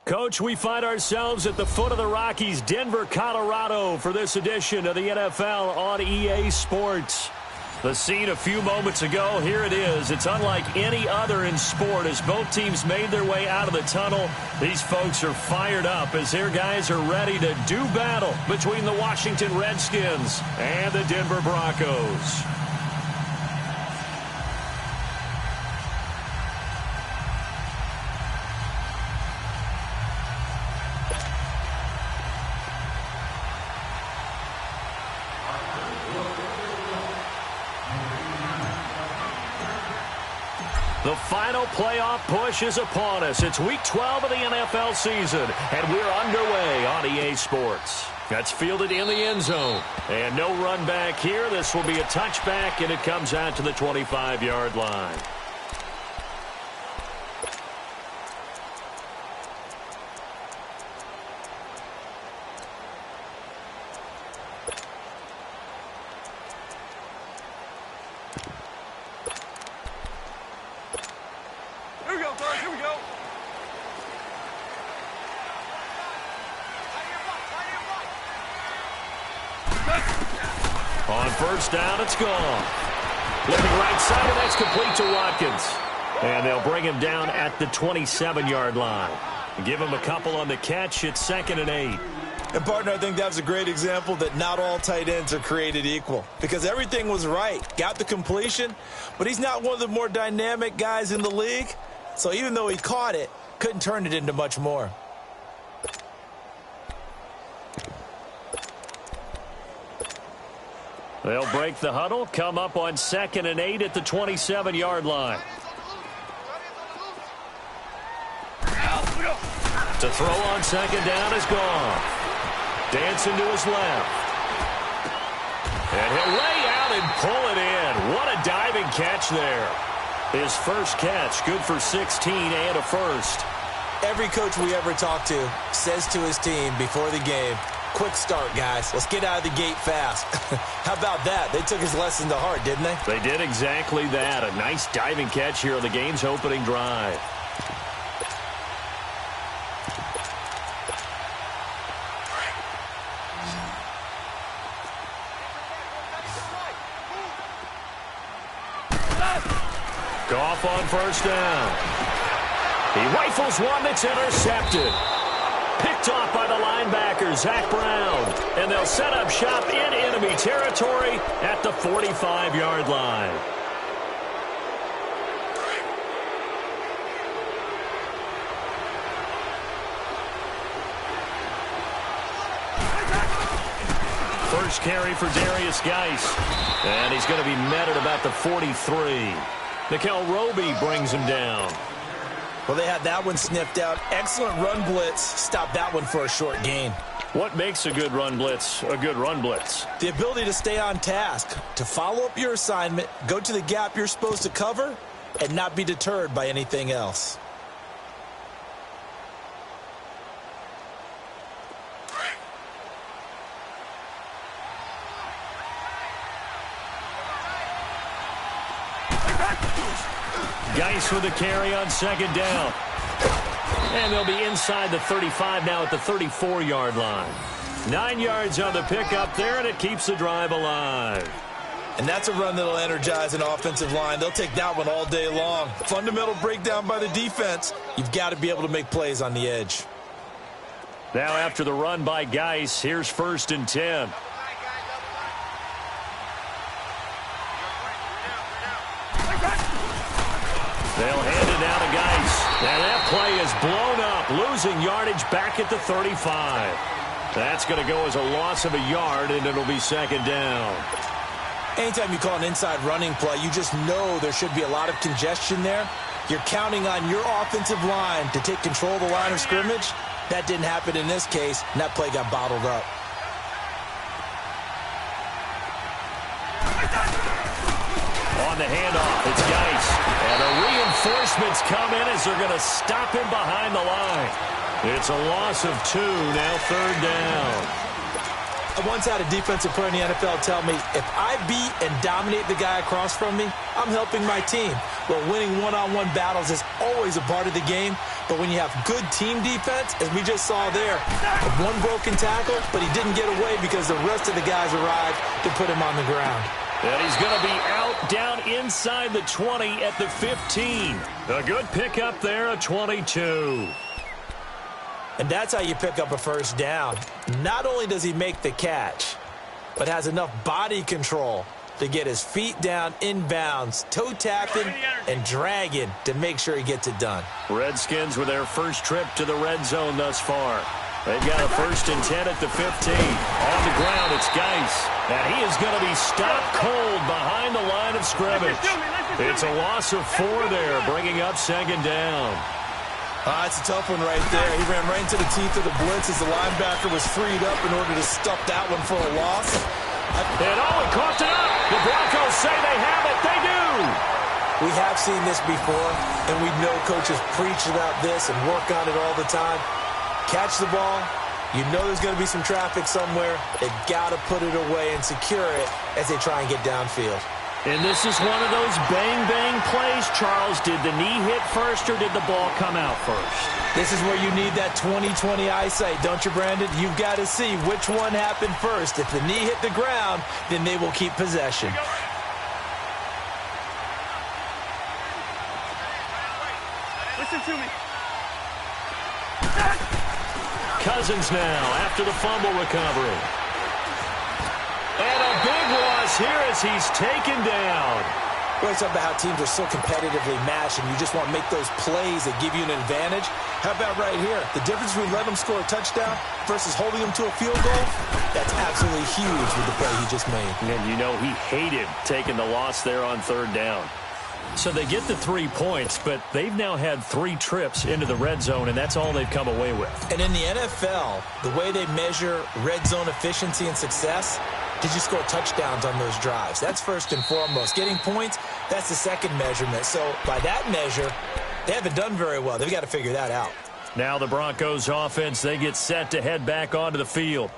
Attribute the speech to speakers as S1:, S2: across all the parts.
S1: Coach, we find ourselves at the foot of the Rockies, Denver, Colorado, for this edition of the NFL on EA Sports. The scene a few moments ago, here it is. It's unlike any other in sport as both teams made their way out of the tunnel. These folks are fired up as their guys are ready to do battle between the Washington Redskins and the Denver Broncos. The final playoff push is upon us. It's Week 12 of the NFL season, and we're underway on EA Sports. That's fielded in the end zone. And no run back here. This will be a touchback, and it comes out to the 25-yard line. On first down, it's gone. Looking right side, and that's complete to Watkins. And they'll bring him down at the 27-yard line. Give him a couple on the catch. It's 2nd and 8.
S2: And, partner, I think that was a great example that not all tight ends are created equal. Because everything was right. Got the completion, but he's not one of the more dynamic guys in the league. So even though he caught it, couldn't turn it into much more.
S1: They'll break the huddle, come up on 2nd and 8 at the 27-yard line. To throw on 2nd down is gone. Dancing to his left. And he'll lay out and pull it in. What a diving catch there. His first catch, good for 16 and a first.
S2: Every coach we ever talk to says to his team before the game, quick start, guys. Let's get out of the gate fast. How about that? They took his lesson to heart, didn't they?
S1: They did exactly that. A nice diving catch here on the game's opening drive. Goff on first down. He rifles one that's intercepted. Picked off by the linebacker, Zach Brown. And they'll set up shop in enemy territory at the 45-yard line. First carry for Darius Geis. And he's going to be met at about the 43. Nickel Roby brings him down.
S2: Well, they had that one sniffed out. Excellent run blitz. Stop that one for a short gain.
S1: What makes a good run blitz a good run blitz?
S2: The ability to stay on task, to follow up your assignment, go to the gap you're supposed to cover, and not be deterred by anything else.
S1: Geis with the carry on 2nd down. And they'll be inside the 35 now at the 34-yard line. 9 yards on the pickup there, and it keeps the drive alive.
S2: And that's a run that'll energize an offensive line. They'll take that one all day long. Fundamental breakdown by the defense. You've got to be able to make plays on the edge.
S1: Now after the run by Geis, here's 1st and 10. They'll hand it down to Geis. And that play is blown up, losing yardage back at the 35. That's going to go as a loss of a yard, and it'll be 2nd down.
S2: Anytime you call an inside running play, you just know there should be a lot of congestion there. You're counting on your offensive line to take control of the line of scrimmage. That didn't happen in this case, and that play got bottled up.
S1: On the handoff, it's Geis. And the reinforcements come in as they're going to stop him behind the line. It's a loss of 2, now 3rd down.
S2: I once had a defensive player in the NFL tell me, if I beat and dominate the guy across from me, I'm helping my team. Well, winning one-on-one battles is always a part of the game, But when you have good team defense, as we just saw there, one broken tackle, but he didn't get away because the rest of the guys arrived to put him on the ground.
S1: And he's going to be out down inside the 20 at the 15. A good pickup there, a 22.
S2: And that's how you pick up a first down. Not only does he make the catch, but has enough body control to get his feet down inbounds, toe tapping and dragging to make sure he gets it done.
S1: Redskins with their first trip to the red zone thus far. They've got a 1st and 10 at the 15. On the ground, it's Geis. And he is going to be stopped cold behind the line of scrimmage. It's a loss of 4 there, bringing up 2nd down.
S2: It's a tough one right there. He ran right into the teeth of the blitz as the linebacker was freed up in order to stuff that one for a loss.
S1: And he coughed it up. The Broncos say they have it. They do.
S2: We have seen this before, and we know coaches preach about this and work on it all the time. Catch the ball. You know there's going to be some traffic somewhere. They've got to put it away and secure it as they try and get downfield.
S1: And this is one of those bang-bang plays, Charles. Did the knee hit first or did the ball come out first?
S2: This is where you need that 20/20 eyesight, don't you, Brandon? You've got to see which one happened first. If the knee hit the ground, then they will keep possession.
S3: Listen to me.
S1: Cousins now after the fumble recovery. And a big loss here as he's taken down.
S2: We always talk about how teams are so competitively matched and you just want to make those plays that give you an advantage. How about right here? The difference between letting them score a touchdown versus holding them to a field goal, that's absolutely huge with the play he just made.
S1: And you know he hated taking the loss there on 3rd down. So they get the 3 points, but they've now had 3 trips into the red zone, and that's all they've come away with.
S2: And in the NFL, the way they measure red zone efficiency and success, did you score touchdowns on those drives? That's first and foremost. Getting points, that's the second measurement. So by that measure, they haven't done very well. They've got to figure that out.
S1: Now the Broncos offense, they get set to head back onto the field.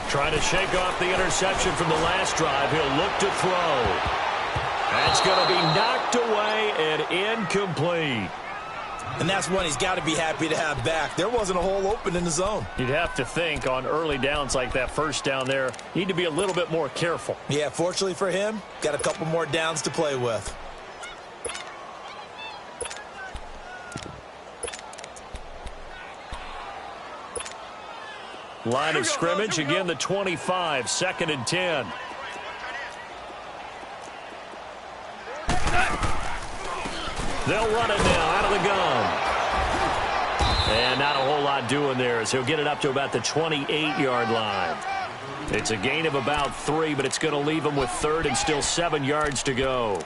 S1: Trying to shake off the interception from the last drive. He'll look to throw. That's going to be knocked away and incomplete.
S2: And that's one he's got to be happy to have back. There wasn't a hole open in the zone.
S1: You'd have to think on early downs like that first down there, you need to be a little bit more careful.
S2: Yeah, fortunately for him, got a couple more downs to play with.
S1: Line of scrimmage, again the 25, 2nd and 10. They'll run it now out of the gun. And not a whole lot doing there as he'll get it up to about the 28-yard line. It's a gain of about 3, but it's going to leave him with 3rd and still 7 yards to go.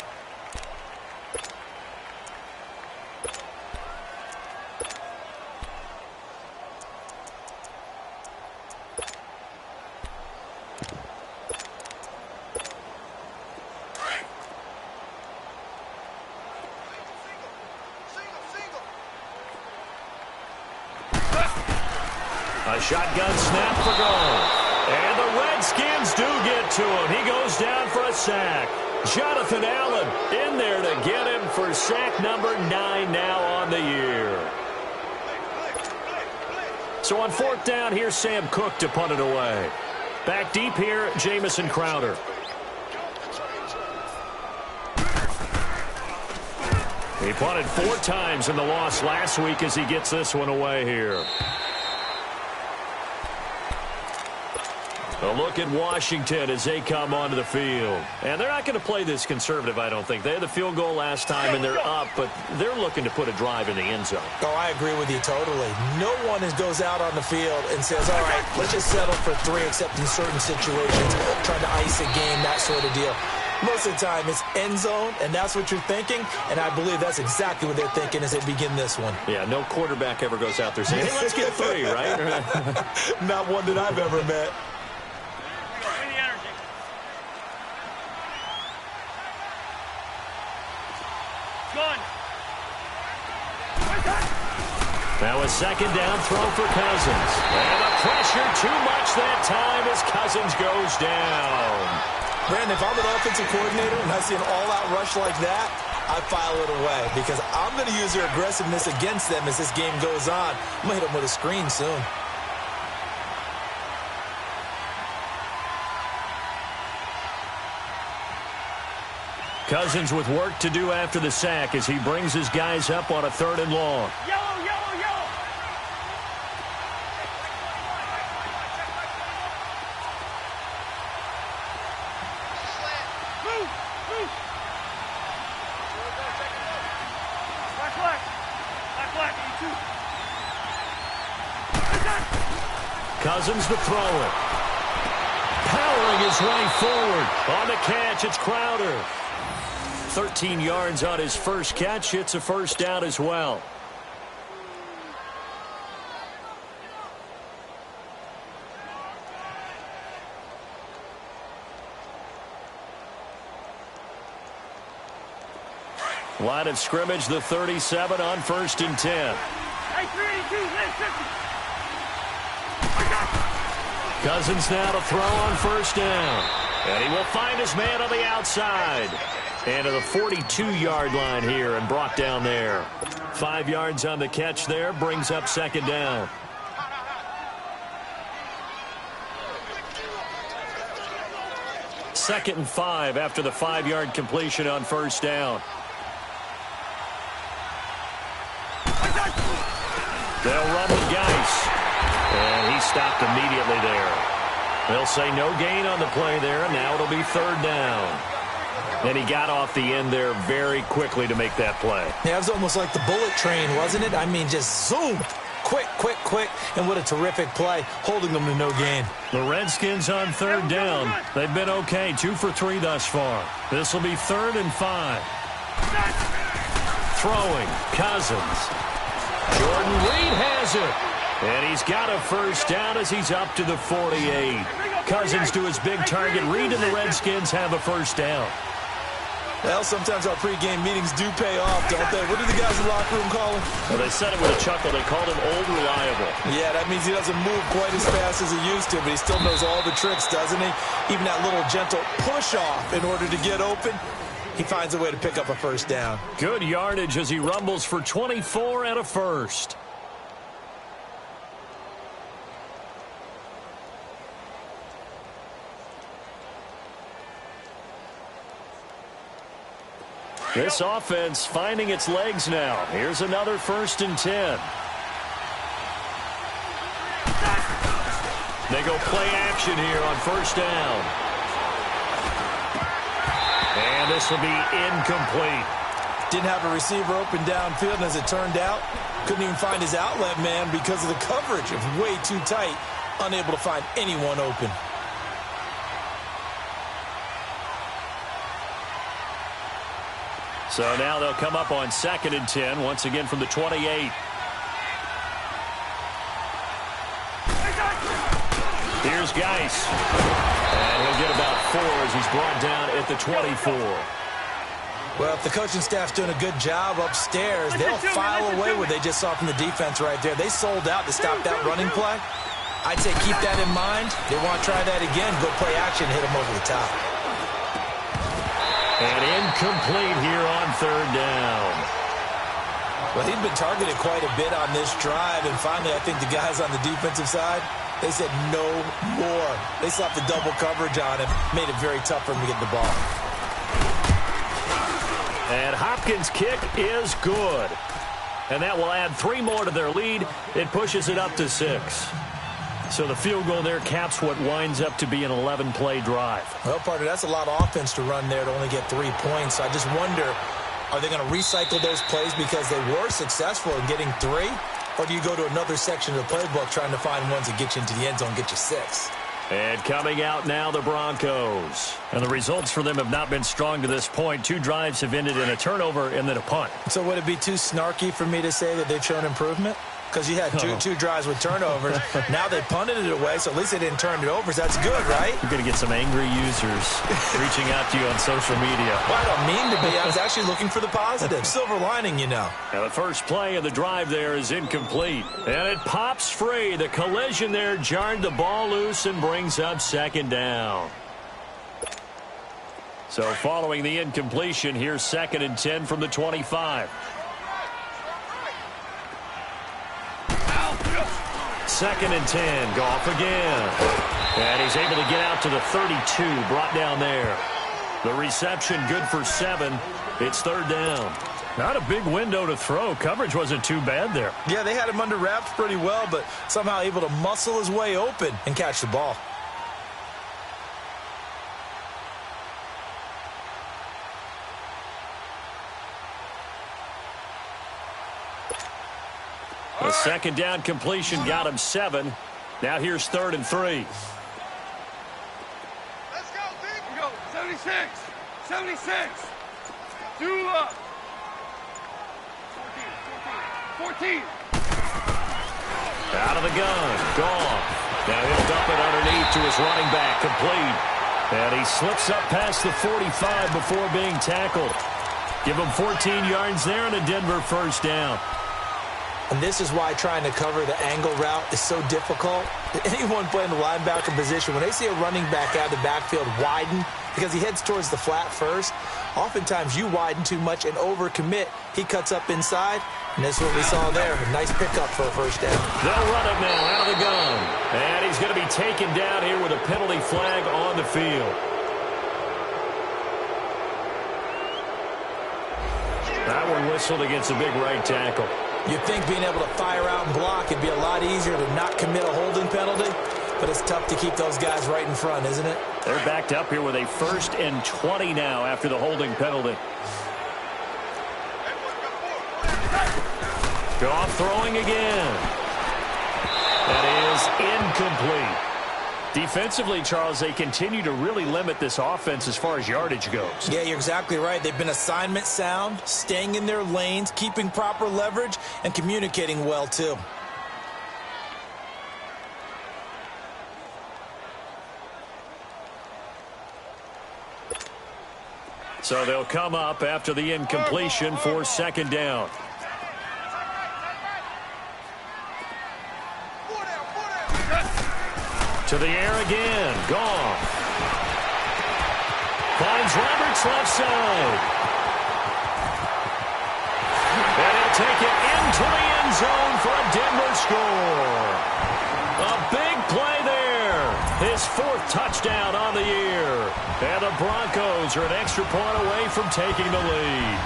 S1: A shotgun snap for goal. And the Redskins do get to him. He goes down for a sack. Jonathan Allen in there to get him for sack number 9 now on the year. So on 4th down, here's Sam Cook to punt it away. Back deep here, Jamison Crowder. He punted 4 times in the loss last week as he gets this one away here. A look at Washington as they come onto the field. And they're not going to play this conservative, I don't think. They had the field goal last time, and they're up, but they're looking to put a drive in the end zone.
S2: Oh, I agree with you totally. No one goes out on the field and says, all right, let's just settle for 3, except in certain situations, trying to ice a game, that sort of deal. Most of the time, it's end zone, and that's what you're thinking, and I believe that's exactly what they're thinking as they begin this one.
S1: Yeah, no quarterback ever goes out there saying, hey, let's get 3, right?
S2: Not one that I've ever met.
S1: Now a second down throw for Cousins. And the pressure too much that time as Cousins goes down.
S2: Brandon, if I'm an offensive coordinator and I see an all-out rush like that, I file it away because I'm going to use their aggressiveness against them as this game goes on. I'm going to hit them with a screen soon.
S1: Cousins with work to do after the sack as he brings his guys up on a 3rd and long.
S3: Yellow, yellow, yellow. Move, move. Black, black. Black, black, you too.
S1: Cousins to throw it. Powering his way forward. On the catch, it's Crowder. 13 yards on his first catch. It's a first down as well. Line of scrimmage, the 37 on 1st and 10.
S3: Hey, 382, left 50.
S1: Cousins now to throw on 1st down. And he will find his man on the outside. And to the 42-yard line here and brought down there. 5 yards on the catch there, brings up 2nd down. Second and 5 after the 5-yard completion on 1st down. They'll run with Geis. And he stopped immediately there. They'll say no gain on the play there, and now it'll be 3rd down. And he got off the end there very quickly to make that play.
S2: Yeah, it was almost like the bullet train, wasn't it? I mean, just zoom. Quick, quick, quick. And what a terrific play, holding them to no gain.
S1: The Redskins on 3rd down. They've been okay, 2 for 3 thus far. This will be 3rd and 5. Throwing, Cousins. Jordan Reed has it. And he's got a first down as he's up to the 48. Cousins to his big target. Reed and the Redskins have a first down.
S2: Well, sometimes our pregame meetings do pay off, don't they? What do the guys in the locker room call him?
S1: Well, they said it with a chuckle. They called him Old Reliable.
S2: Yeah, that means he doesn't move quite as fast as he used to, but he still knows all the tricks, doesn't he? Even that little gentle push-off in order to get open. He finds a way to pick up a first down.
S1: Good yardage as he rumbles for 24 and a first. This offense finding its legs now. Here's another 1st and 10. They go play action here on 1st down. And this will be incomplete.
S2: Didn't have a receiver open downfield, and as it turned out, couldn't even find his outlet man because of the coverage. It was way too tight, unable to find anyone open.
S1: So now they'll come up on 2nd and 10, once again from the 28. Here's Geis. And he'll get about 4 as he's brought down at the 24.
S2: Well, if the coaching staff's doing a good job upstairs, they'll file away what they just saw from the defense right there. They sold out to stop that running play. I'd say keep that in mind. They want to try that again, go play action, hit them over the top.
S1: And incomplete here on 3rd down.
S2: Well, he'd been targeted quite a bit on this drive, and finally I think the guys on the defensive side, they said no more. They slapped the double coverage on him, made it very tough for him to get the ball.
S1: And Hopkins' kick is good. And that will add 3 more to their lead. It pushes it up to 6. So the field goal there caps what winds up to be an 11-play drive.
S2: Well, partner, that's a lot of offense to run there to only get 3 points. I just wonder, are they going to recycle those plays because they were successful in getting 3? Or do you go to another section of the playbook trying to find ones that get you into the end zone, get you 6?
S1: And coming out now, the Broncos. And the results for them have not been strong to this point. 2 drives have ended in a turnover and then a punt.
S2: So would it be too snarky for me to say that they've shown improvement? Because you had two drives with turnovers. Now they punted it away, so at least they didn't turn it over. So that's good, right?
S1: You're going to get some angry users reaching out to you on social media.
S2: Well, I don't mean to be. I was actually looking for the positive. Silver lining, you know.
S1: Now the first play of the drive there is incomplete. And it pops free. The collision there jarred the ball loose and brings up second down. So following the incompletion, here's 2nd and 10 from the 25. 2nd and 10. Goff again. And he's able to get out to the 32. Brought down there. The reception good for 7. It's 3rd down. Not a big window to throw. Coverage wasn't too bad there.
S2: Yeah, they had him under wraps pretty well, but somehow able to muscle his way open and catch the ball.
S1: The 2nd down completion got him 7. Now here's 3rd and 3.
S3: Let's go, Dick. Go. 76. 76. Do up. 14.
S1: Out of the gun. Gone. Now he'll dump it underneath to his running back. Complete. And he slips up past the 45 before being tackled. Give him 14 yards there and a Denver first down.
S2: And this is why trying to cover the angle route is so difficult. Anyone playing the linebacker position, when they see a running back out of the backfield widen, because he heads towards the flat first, oftentimes you widen too much and overcommit. He cuts up inside, and that's what we saw there. A nice pickup for a first down.
S1: They'll run it now out of the gun. And he's going to be taken down here with a penalty flag on the field. That one whistled against a big right tackle.
S2: You'd think being able to fire out and block would be a lot easier to not commit a holding penalty, but it's tough to keep those guys right in front, isn't it?
S1: They're backed up here with a 1st and 20 now after the holding penalty. Goff throwing again. That is incomplete. Defensively, Charles, they continue to really limit this offense as far as yardage goes.
S2: Yeah, you're exactly right. They've been assignment sound, staying in their lanes, keeping proper leverage, and communicating well, too.
S1: So they'll come up after the incompletion for 2nd down. To the air again. Gone. Finds Roberts left side. And he'll take it into the end zone for a Denver score. A big play there. His 4th touchdown on the year. And the Broncos are an extra point away from taking the lead.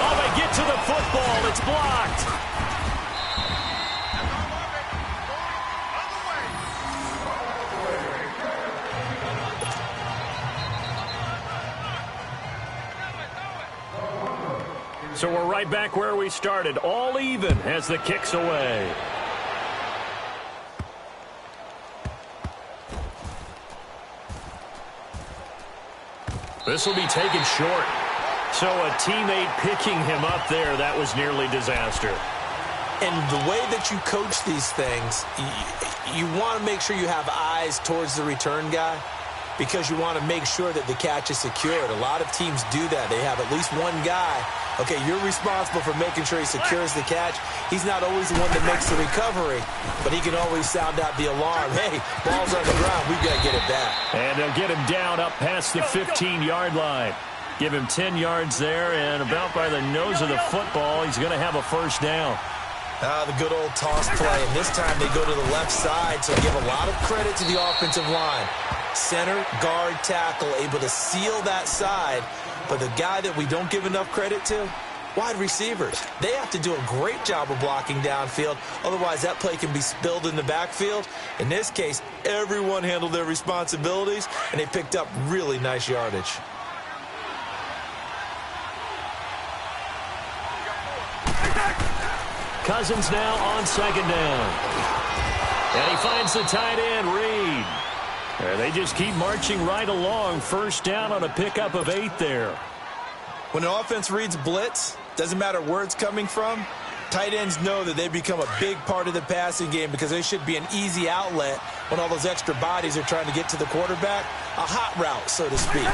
S1: Oh, they get to the football. It's blocked. So we're right back where we started, all even as the kick's away. This will be taken short. So a teammate picking him up there, that was nearly disaster.
S2: And the way that you coach these things, you want to make sure you have eyes towards the return guy, because you want to make sure that the catch is secured. A lot of teams do that. They have at least one guy. Okay, you're responsible for making sure he secures the catch. He's not always the one that makes the recovery, but he can always sound out the alarm. Hey, ball's on the ground. We've got to get it back.
S1: And they'll get him down up past the 15-yard line. Give him 10 yards there, and about by the nose of the football, he's going to have a first down.
S2: The good old toss play, and this time they go to the left side, so give a lot of credit to the offensive line. Center, guard, tackle, able to seal that side. But the guy that we don't give enough credit to, wide receivers. They have to do a great job of blocking downfield. Otherwise, that play can be spilled in the backfield. In this case, everyone handled their responsibilities, and they picked up really nice yardage.
S1: Cousins now on 2nd down. And he finds the tight end, Reed. And they just keep marching right along. First down on a pickup of 8 there.
S2: When an offense reads blitz, doesn't matter where it's coming from, tight ends know that they become a big part of the passing game because they should be an easy outlet when all those extra bodies are trying to get to the quarterback. A hot route, so to speak.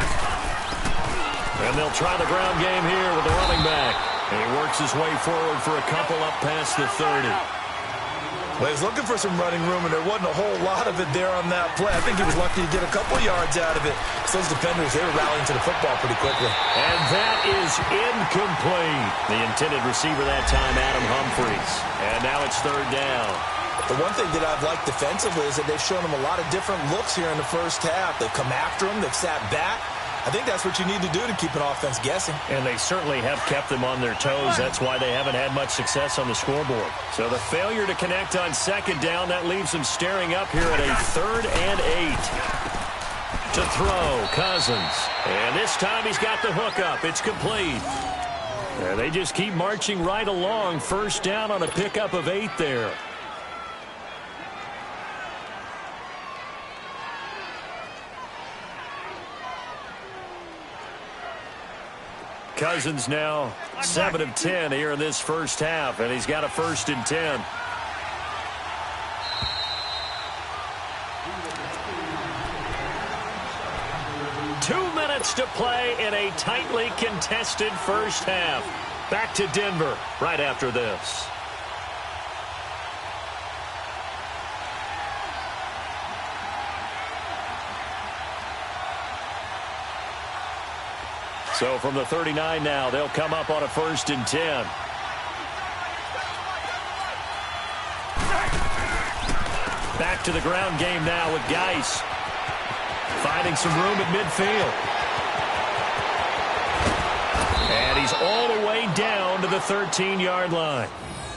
S1: And they'll try the ground game here with the running back. And he works his way forward for a couple up past the 30.
S2: Well, he was looking for some running room, and there wasn't a whole lot of it there on that play. I think he was lucky to get a couple yards out of it. So those defenders, they were rallying to the football pretty quickly.
S1: And that is incomplete. The intended receiver that time, Adam Humphries. And now it's third down.
S2: The one thing that I've liked defensively is that they've shown him a lot of different looks here in the first half. They've come after him. They've sat back. I think that's what you need to do to keep an offense guessing.
S1: And they certainly have kept them on their toes. That's why they haven't had much success on the scoreboard. So the failure to connect on second down, that leaves them staring up here at a 3rd and 8. To throw, Cousins. And this time he's got the hook up. It's complete. And they just keep marching right along. First down on a pickup of 8 there. Cousins now 7 of 10 here in this first half, and he's got a 1st and 10. Two minutes to play in a tightly contested first half. Back to Denver right after this. So from the 39 now, they'll come up on a 1st and 10. Back to the ground game now with Geis. Finding some room at midfield. And he's all the way down to the 13-yard line.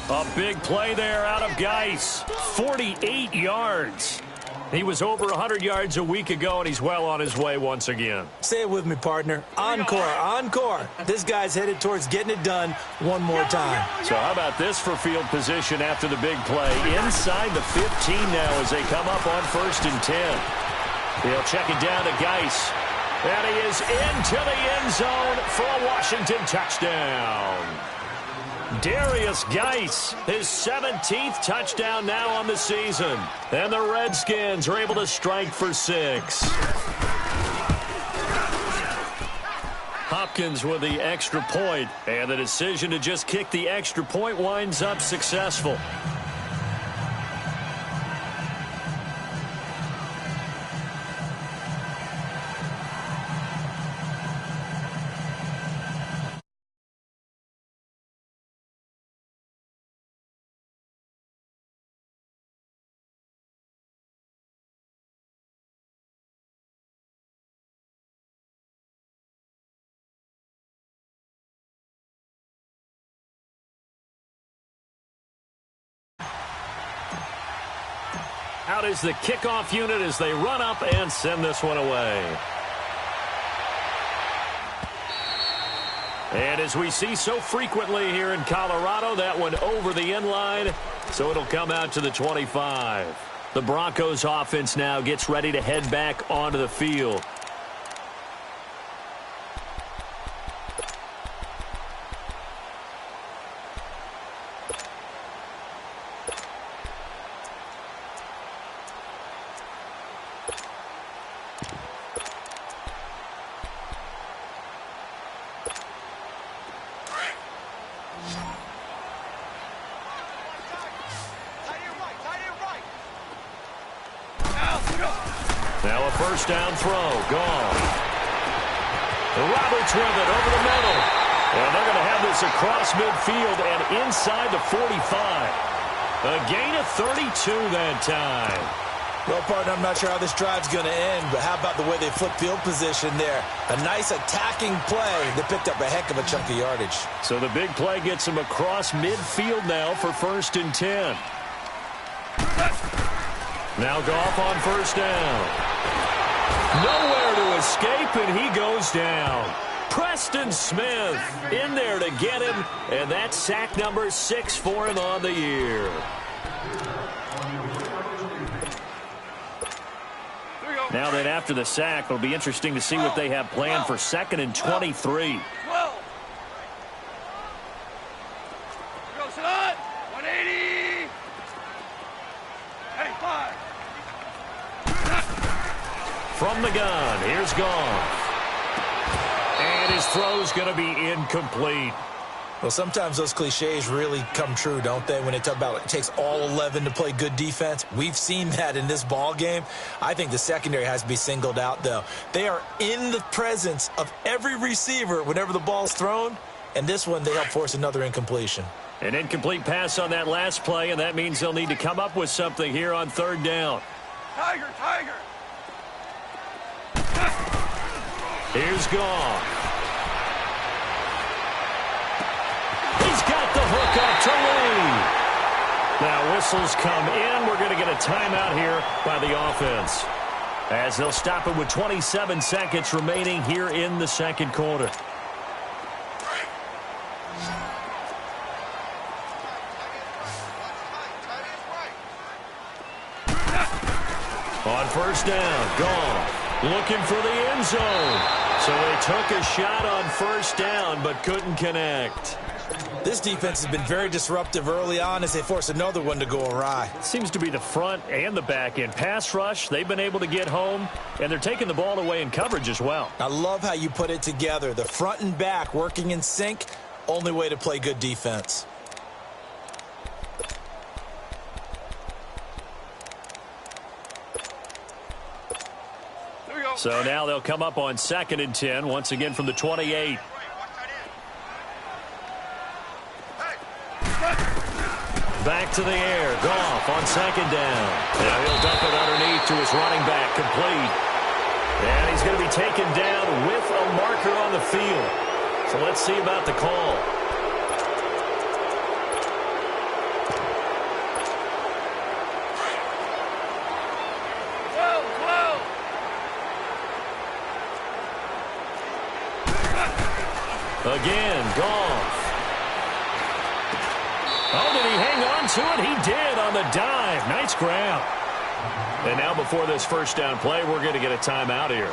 S1: A big play there out of Geis. 48 yards. He was over 100 yards a week ago, and he's well on his way once again.
S2: Say it with me, partner. Encore, encore. This guy's headed towards getting it done one more time.
S1: So how about this for field position after the big play? Inside the 15 now as they come up on 1st and 10. He'll check it down to Geis. And he is into the end zone for a Washington touchdown. Darius Geis, his 17th touchdown now on the season. And the Redskins are able to strike for 6. Hopkins with the extra point, and the decision to just kick the extra point winds up successful. Out is the kickoff unit as they run up and send this one away. And as we see so frequently here in Colorado, that one over the end line, so it'll come out to the 25. The Broncos offense now gets ready to head back onto the field. Now a first down throw, gone. Roberts with it over the middle. And they're going to have this across midfield and inside the 45. A gain of 32 that time.
S2: Well, partner, I'm not sure how this drive's going to end, but how about the way they flip field position there? A nice attacking play that picked up a heck of a chunk of yardage.
S1: So the big play gets them across midfield now for 1st and 10. Now Goff on first down. Nowhere to escape, and he goes down. Preston Smith in there to get him, and that's sack number 6 for him on the year. Now then, after the sack, it'll be interesting to see what they have planned for 2nd and 23.
S3: 12. Goes on. 180. Hey, 5.
S1: From the gun, here's Goff. And his throw's going to be incomplete.
S2: Well, sometimes those cliches really come true, don't they, when they talk about it takes all 11 to play good defense. We've seen that in this ball game. I think the secondary has to be singled out, though. They are in the presence of every receiver whenever the ball's thrown, and this one they help force another incompletion.
S1: An incomplete pass on that last play, and that means they'll need to come up with something here on 3rd down.
S3: Tiger, Tiger.
S1: Here's Goff. He's got the hook up to Lee. Now whistles come in. We're going to get a timeout here by the offense, as they'll stop it with 27 seconds remaining here in the 2nd quarter. On 1st down, Goff looking for the end zone. So they took a shot on 1st down but couldn't connect.
S2: This defense has been very disruptive early on as they force another one to go awry.
S1: Seems to be the front and the back end. Pass rush, they've been able to get home, and they're taking the ball away in coverage as well.
S2: I love how you put it together. The front and back working in sync, only way to play good defense.
S1: So now they'll come up on 2nd and 10, once again from the 28. Back to the air. Goff on 2nd down. Now he'll dump it underneath to his running back, complete. And he's going to be taken down with a marker on the field. So let's see about the call. Again, Goff. Oh, did he hang on to it? He did on the dive. Nice grab. And now before this 1st down play, we're going to get a timeout here,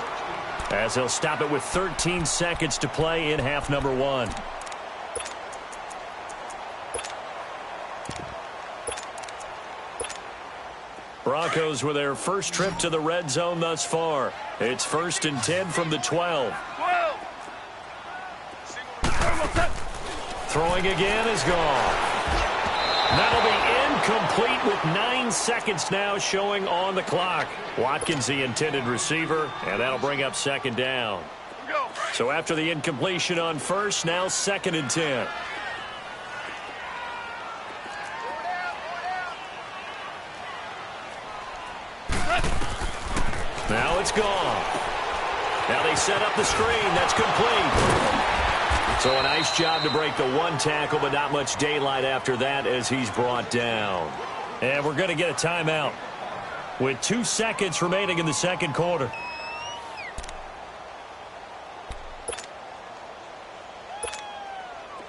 S1: as he'll stop it with 13 seconds to play in half number 1. Broncos with their first trip to the red zone thus far. It's 1st and 10 from the 12. Throwing again is gone. That'll be incomplete with 9 seconds now showing on the clock. Watkins, the intended receiver, and that'll bring up 2nd down. So after the incompletion on 1st, now 2nd and 10. Now it's gone. Now they set up the screen. That's complete. So a nice job to break the 1 tackle, but not much daylight after that as he's brought down. And we're going to get a timeout with 2 seconds remaining in the 2nd quarter.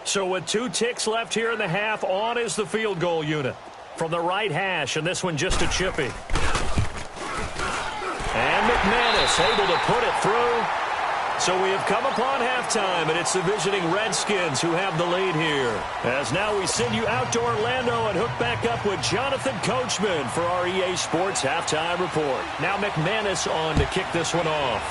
S1: So with 2 ticks left here in the half, on is the field goal unit from the right hash, and this one just a chippy. And McManus able to put it through. So we have come upon halftime, and it's the visiting Redskins who have the lead here. As now we send you out to Orlando and hook back up with Jonathan Coachman for our EA Sports Halftime Report. Now McManus on to kick this one off.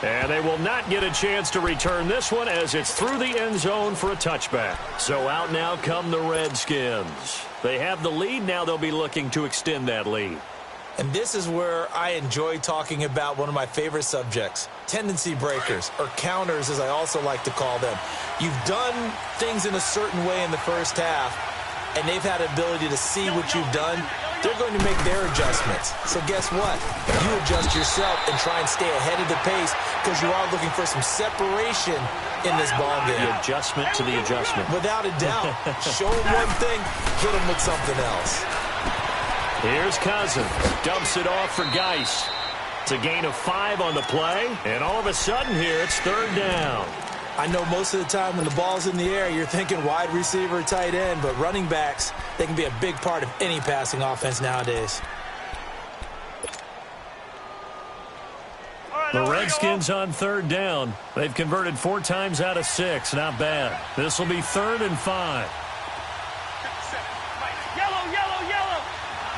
S1: And they will not get a chance to return this one as it's through the end zone for a touchback. So out now come the Redskins. They have the lead. Now they'll be looking to extend that lead.
S2: And this is where I enjoy talking about one of my favorite subjects, tendency breakers, or counters as I also like to call them. You've done things in a certain way in the first half, and they've had an ability to see what you've done. They're going to make their adjustments. So guess what? You adjust yourself and try and stay ahead of the pace because you are looking for some separation in this ball game.
S1: The adjustment to the adjustment.
S2: Without a doubt. Show them one thing, hit them with something else.
S1: Here's Cousins. Dumps it off for Geis. It's a gain of 5 on the play. And all of a sudden here, it's 3rd down.
S2: I know most of the time when the ball's in the air, you're thinking wide receiver, tight end, but running backs, they can be a big part of any passing offense nowadays.
S1: The Redskins on third down. They've converted 4 times out of 6. Not bad. This will be 3rd and 5.
S3: Yellow, yellow, yellow,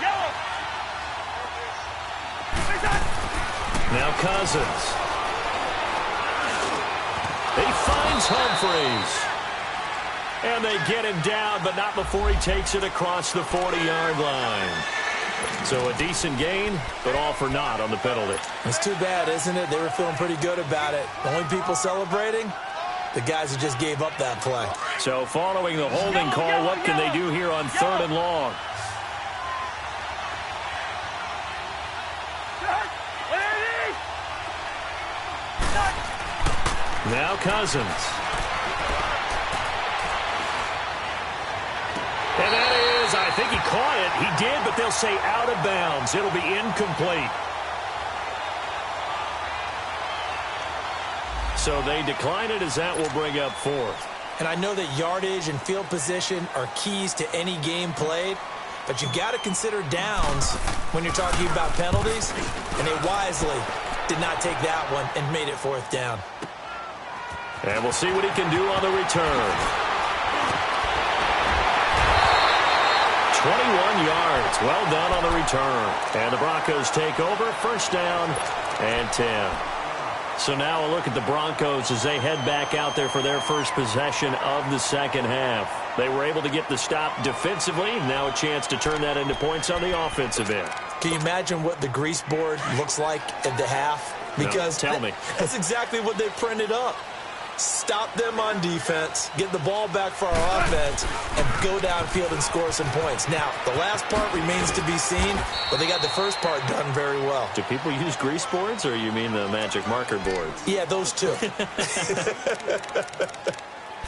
S3: yellow.
S1: Now Cousins. He finds Humphreys. And they get him down, but not before he takes it across the 40-yard line. So a decent gain, but all for naught on the penalty.
S2: It's too bad, isn't it? They were feeling pretty good about it. The only people celebrating, the guys who just gave up that play.
S1: So following the holding call, what can they do here on 3rd and long? Now Cousins. And that is, I think he caught it. He did, but they'll say out of bounds. It'll be incomplete. So they decline it as that will bring up 4th.
S2: And I know that yardage and field position are keys to any game played, but you've got to consider downs when you're talking about penalties, and they wisely did not take that one and made it 4th down.
S1: And we'll see what he can do on the return. 21 yards. Well done on the return. And the Broncos take over. 1st down and 10. So now a look at the Broncos as they head back out there for their first possession of the second half. They were able to get the stop defensively. Now a chance to turn that into points on the offensive end.
S2: Can you imagine what the grease board looks like at the half? Because
S1: no, tell me.
S2: That's exactly what they printed up. Stop them on defense, get the ball back for our offense, and go downfield and score some points. Now, the last part remains to be seen, but they got the first part done very well.
S1: Do people use grease boards, or you mean the magic marker boards?
S2: Yeah, those two.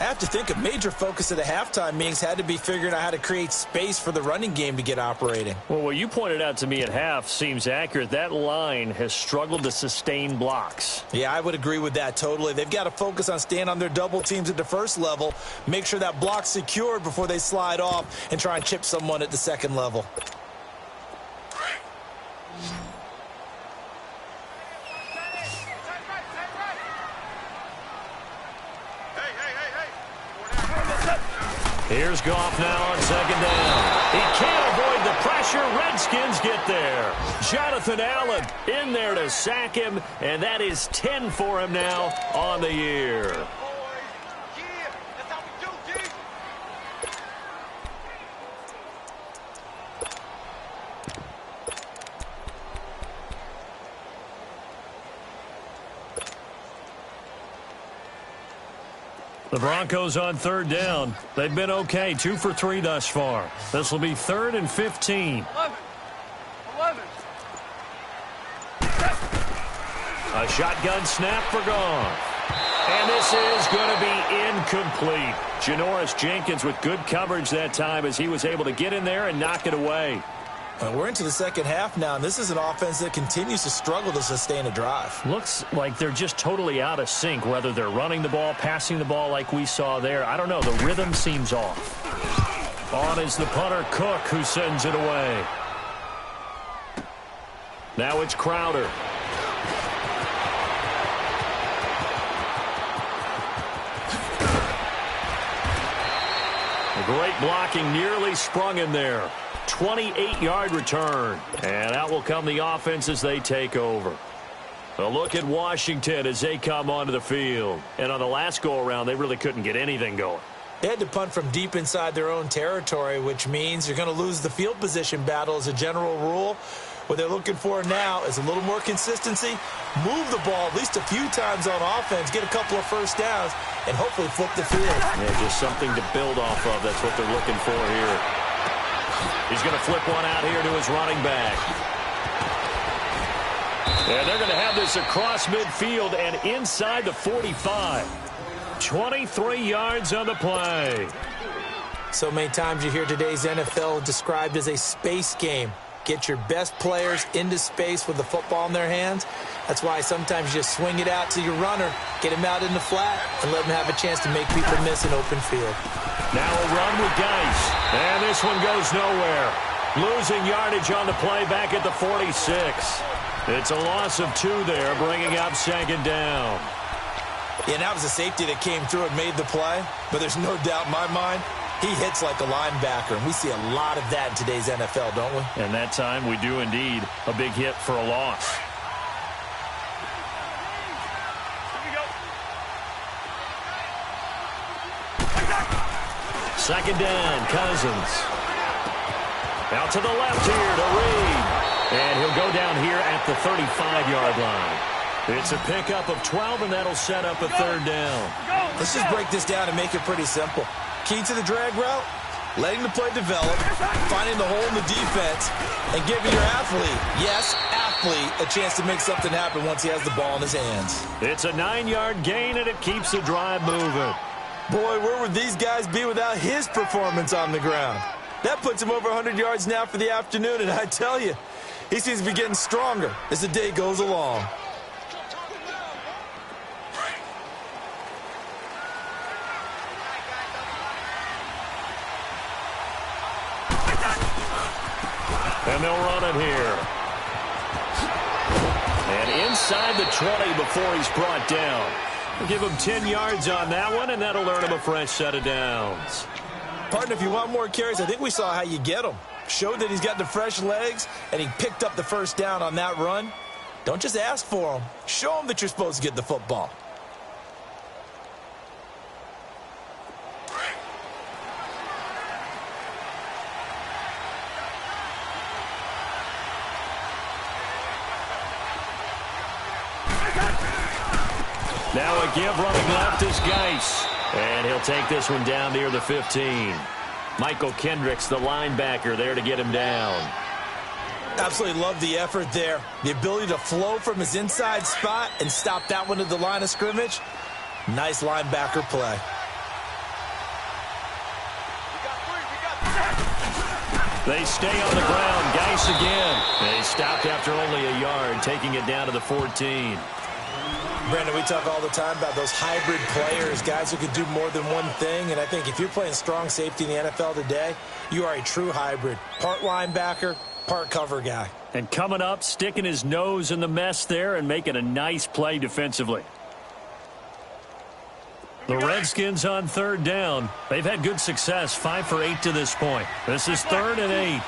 S2: I have to think a major focus of the halftime meetings had to be figuring out how to create space for the running game to get operating.
S1: Well, what you pointed out to me at half seems accurate. That line has struggled to sustain blocks.
S2: Yeah, I would agree with that totally. They've got to focus on staying on their double teams at the first level, make sure that block's secured before they slide off and try and chip someone at the second level.
S1: Here's Goff now on 2nd down. He can't avoid the pressure. Redskins get there. Jonathan Allen in there to sack him, and that is 10 for him now on the year. The Broncos on 3rd down. They've been okay, 2 for 3 thus far. This will be 3rd and 15.
S3: 11.
S1: A shotgun snap for Goff. And this is going to be incomplete. Janoris Jenkins with good coverage that time as he was able to get in there and knock it away.
S2: We're into the second half now, and this is an offense that continues to struggle to sustain a drive.
S1: Looks like they're just totally out of sync, whether they're running the ball, passing the ball like we saw there. I don't know. The rhythm seems off. On is the punter, Cook, who sends it away. Now it's Crowder. A great blocking, nearly sprung in there. 28-yard return. And out will come the offense as they take over. A look at Washington as they come onto the field. And on the last go-around, they really couldn't get anything going.
S2: They had to punt from deep inside their own territory, which means you're going to lose the field position battle as a general rule. What they're looking for now is a little more consistency, move the ball at least a few times on offense, get a couple of first downs, and hopefully flip the field.
S1: Yeah, just something to build off of. That's what they're looking for here. He's going to flip one out here to his running back. And they're going to have this across midfield and inside the 45. 23 yards on the play.
S2: So many times you hear today's NFL described as a space game. get your best players into space with the football in their hands. That's why sometimes you just swing it out to your runner, get him out in the flat, and let him have a chance to make people miss an open field.
S1: Now a run with Geis, and this one goes nowhere. Losing yardage on the play back at the 46. It's a loss of 2 there, bringing up second down.
S2: Yeah, and that was a safety that came through and made the play, but there's no doubt in my mind, he hits like a linebacker, and we see a lot of that in today's NFL, don't we?
S1: And that time we do indeed. A big hit for a loss. Second down, Cousins. Out to the left here to Reed. And he'll go down here at the 35-yard line. It's a pickup of 12, and that'll set up a third down.
S2: Let's just break this down and make it pretty simple. Key to the drag route, letting the play develop, finding the hole in the defense, and giving your athlete, yes, athlete, a chance to make something happen once he has the ball in his hands.
S1: It's a 9-yard gain, and it keeps the drive moving.
S2: Boy, where would these guys be without his performance on the ground? That puts him over 100 yards now for the afternoon, and I tell you, he seems to be getting stronger as the day goes along.
S1: And they'll run it here. And inside the 20 before he's brought down. We'll give him 10 yards on that one, and that'll earn him a fresh set of downs.
S2: Partner, if you want more carries, I think we saw how you get them. Showed that he's got the fresh legs, and he picked up the first down on that run. Don't just ask for them. Show them that you're supposed to get the football.
S1: Now a give running left is Geis. And he'll take this one down near the 15. Michael Kendricks, the linebacker, there to get him down.
S2: Absolutely love the effort there. The ability to flow from his inside spot and stop that one at the line of scrimmage. Nice linebacker play.
S1: They stay on the ground. Geis again. They stopped after only a yard, taking it down to the 14.
S2: Brandon, we talk all the time about those hybrid players, guys who can do more than one thing. And I think if you're playing strong safety in the NFL today, you are a true hybrid. Part linebacker, part cover guy.
S1: And coming up, sticking his nose in the mess there and making a nice play defensively. The Redskins on third down. They've had good success, 5 for 8 to this point. This is 3rd and 8.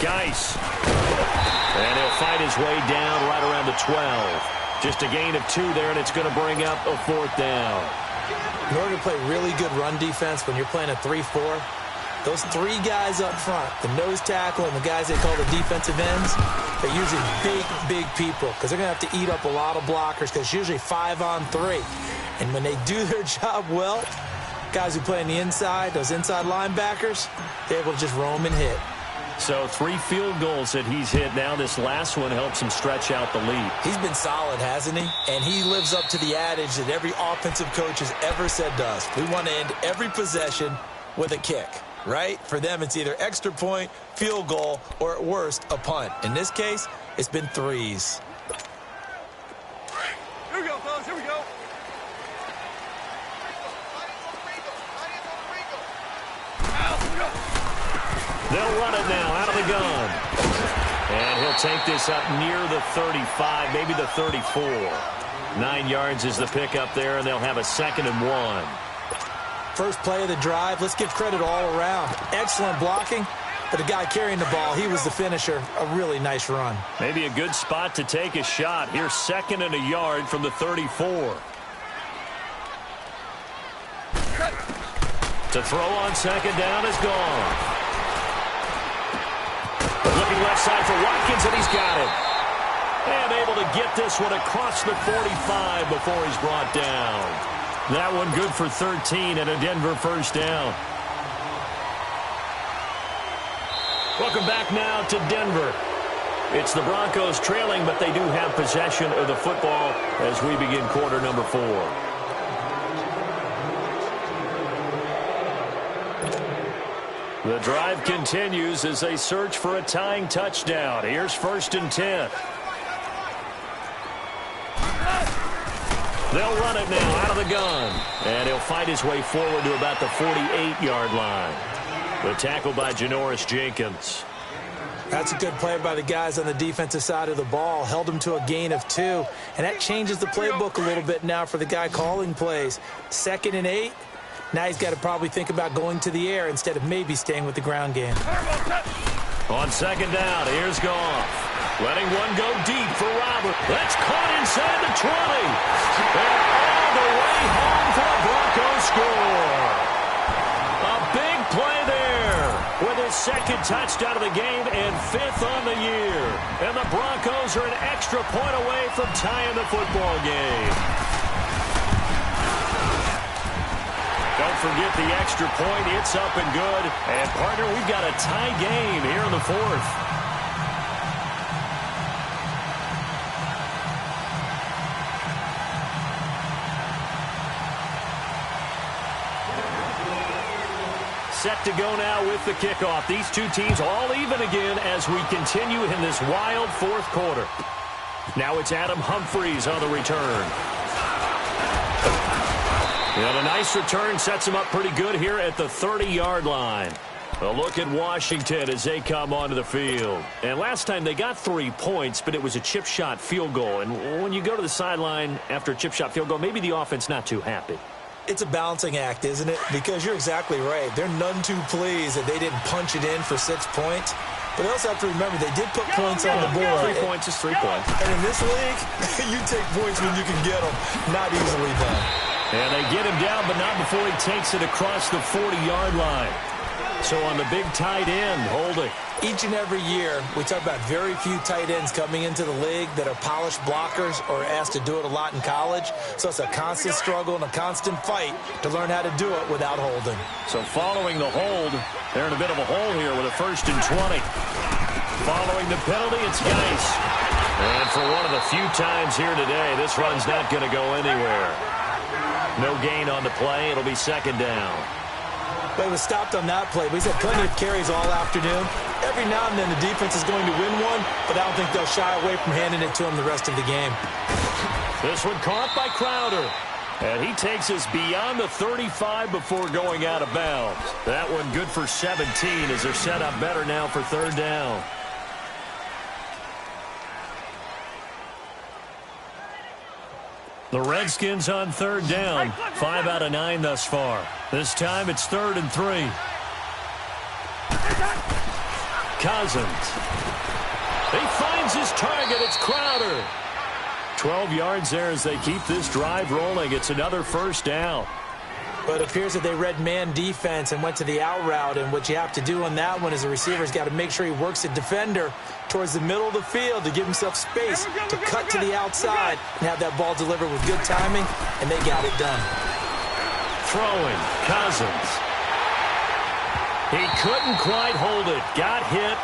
S1: Geis. And he'll fight his way down right around the 12. Just a gain of 2 there, and it's going to bring up a 4th down.
S2: In order to play really good run defense when you're playing a 3-4, those 3 guys up front, the nose tackle and the guys they call the defensive ends, they're usually big people because they're going to have to eat up a lot of blockers because it's usually 5 on 3. And when they do their job well, guys who play on the inside, those inside linebackers, they're able to just roam and hit.
S1: So 3 field goals that he's hit now. This last one helps him stretch out the lead.
S2: He's been solid, hasn't he? And he lives up to the adage that every offensive coach has ever said to us. We want to end every possession with a kick, right? For them, it's either extra point, field goal, or at worst, a punt. In this case, it's been 3s.
S3: Here we go, fellas. Here we go.
S1: They'll run it now out of the gun. And he'll take this up near the 35, maybe the 34. 9 yards is the pickup there, and they'll have a 2nd and 1.
S2: First play of the drive, let's give credit all around. Excellent blocking, but the guy carrying the ball, he was the finisher. A really nice run.
S1: Maybe a good spot to take a shot. Here's 2nd and a yard from the 34. To throw on 2nd down is gone. Looking left side for Watkins, and he's got it. And able to get this one across the 45 before he's brought down. That one good for 13 and a Denver first down. Welcome back now to Denver. It's the Broncos trailing, but they do have possession of the football as we begin quarter number 4. The drive continues as they search for a tying touchdown. Here's 1st and 10. They'll run it now out of the gun. And he'll fight his way forward to about the 48-yard line. The tackle by Janoris Jenkins.
S2: That's a good play by the guys on the defensive side of the ball. Held him to a gain of 2. And that changes the playbook a little bit now for the guy calling plays. 2nd and 8. Now he's got to probably think about going to the air instead of maybe staying with the ground game.
S1: On 2nd down, here's Goff. Letting one go deep for Robert. That's caught inside the 20. And all the way home for a Broncos score. A big play there with his 2nd touchdown of the game and 5th on the year. And the Broncos are an extra point away from tying the football game. Don't forget the extra point. It's up and good. And, partner, we've got a tie game here in the 4th. Set to go now with the kickoff. These two teams all even again as we continue in this wild 4th quarter. Now it's Adam Humphries on the return. And a nice return sets him up pretty good here at the 30-yard line. A look at Washington as they come onto the field. And last time they got 3 points, but it was a chip shot field goal. And when you go to the sideline after a chip shot field goal, maybe the offense not too happy.
S2: It's a balancing act, isn't it? Because you're exactly right. They're none too pleased that they didn't punch it in for 6 points. But they also have to remember they did put points on the board.
S1: 3 points is 3 points.
S2: And in this league, you take points when you can get them. Not easily done.
S1: And they get him down, but not before he takes it across the 40-yard line. So on the big tight end, holding.
S2: Each and every year, we talk about very few tight ends coming into the league that are polished blockers or asked to do it a lot in college. So it's a constant struggle and a constant fight to learn how to do it without holding.
S1: So following the hold, they're in a bit of a hole here with a 1st and 20. Following the penalty, it's Geis. And for one of the few times here today, this run's not going to go anywhere. No gain on the play. It'll be 2nd down.
S2: But it was stopped on that play. But he's had plenty of carries all afternoon. Every now and then the defense is going to win one, but I don't think they'll shy away from handing it to him the rest of the game.
S1: This one caught by Crowder. And he takes us beyond the 35 before going out of bounds. That one good for 17 as they're set up better now for 3rd down. The Redskins on 3rd down. 5 out of 9 thus far. This time it's 3rd and 3. Cousins. He finds his target. It's Crowder. 12 yards there as they keep this drive rolling. It's another 1st down.
S2: But it appears that they read man defense and went to the out route. And what you have to do on that one is the receiver's got to make sure he works the defender towards the middle of the field to give himself space to cut to the outside and have that ball delivered with good timing, and they got it done.
S1: Throwing, Cousins. He couldn't quite hold it. Got hit.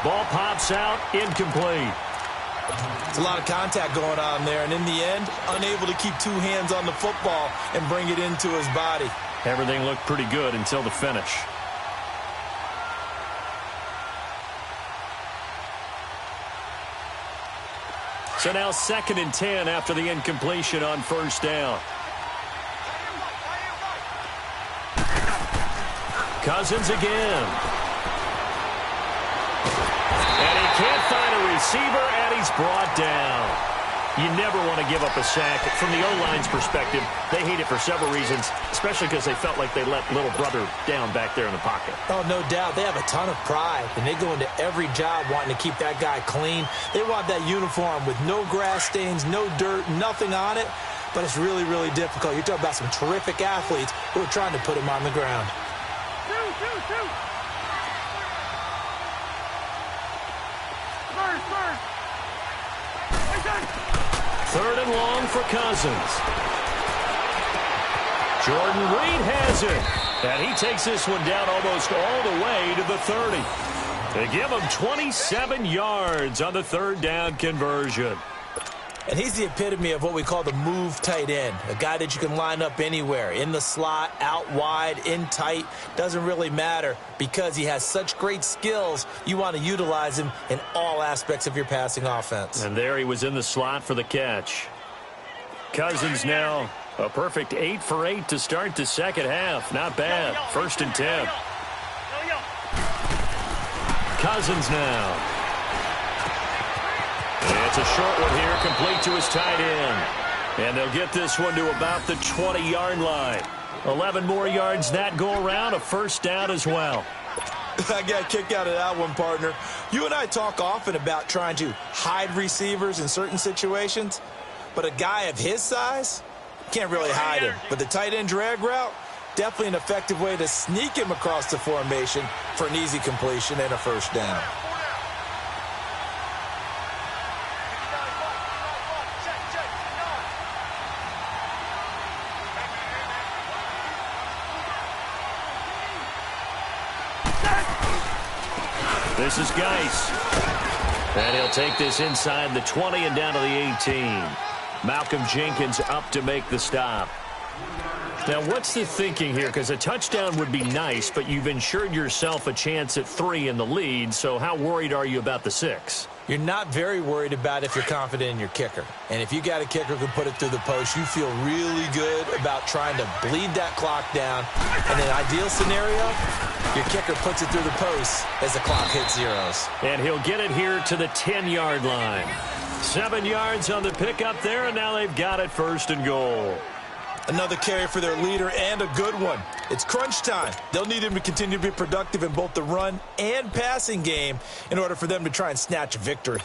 S1: Ball pops out, incomplete.
S2: It's a lot of contact going on there, and in the end, unable to keep 2 hands on the football and bring it into his body.
S1: Everything looked pretty good until the finish. So now 2nd and 10 after the incompletion on 1st down. Cousins again. And he can't find a receiver, and he's brought down. You never want to give up a sack. From the O-line's perspective, they hate it for several reasons, especially because they felt like they let little brother down back there in the pocket.
S2: Oh, no doubt. They have a ton of pride, and they go into every job wanting to keep that guy clean. They want that uniform with no grass stains, no dirt, nothing on it, but it's really, really difficult. You're talking about some terrific athletes who are trying to put him on the ground.
S1: Third and long for Cousins. Jordan Reed has it. And he takes this one down almost all the way to the 30. They give him 27 yards on the 3rd down conversion.
S2: And he's the epitome of what we call the move tight end, a guy that you can line up anywhere, in the slot, out wide, in tight, doesn't really matter because he has such great skills. You want to utilize him in all aspects of your passing offense.
S1: And there he was in the slot for the catch. Cousins now a perfect 8 for 8 to start the second half. Not bad. 1st and 10. Cousins now. It's a short one here, complete to his tight end. And they'll get this one to about the 20-yard line. 11 more yards that go around, a 1st down as well.
S2: I got a kick out of that one, partner. You and I talk often about trying to hide receivers in certain situations, but a guy of his size can't really hide him. But the tight end drag route, definitely an effective way to sneak him across the formation for an easy completion and a 1st down.
S1: This is Geis. And he'll take this inside the 20 and down to the 18. Malcolm Jenkins up to make the stop. Now, what's the thinking here? Because a touchdown would be nice, but you've ensured yourself a chance at 3 in the lead, so how worried are you about the 6?
S2: You're not very worried about if you're confident in your kicker. And if you got a kicker who can put it through the post, you feel really good about trying to bleed that clock down. In an ideal scenario, your kicker puts it through the post as the clock hits zeros.
S1: And he'll get it here to the 10-yard line. 7 yards on the pickup there, and now they've got it 1st and goal.
S2: Another carry for their leader, and a good one. It's crunch time. They'll need him to continue to be productive in both the run and passing game in order for them to try and snatch a victory.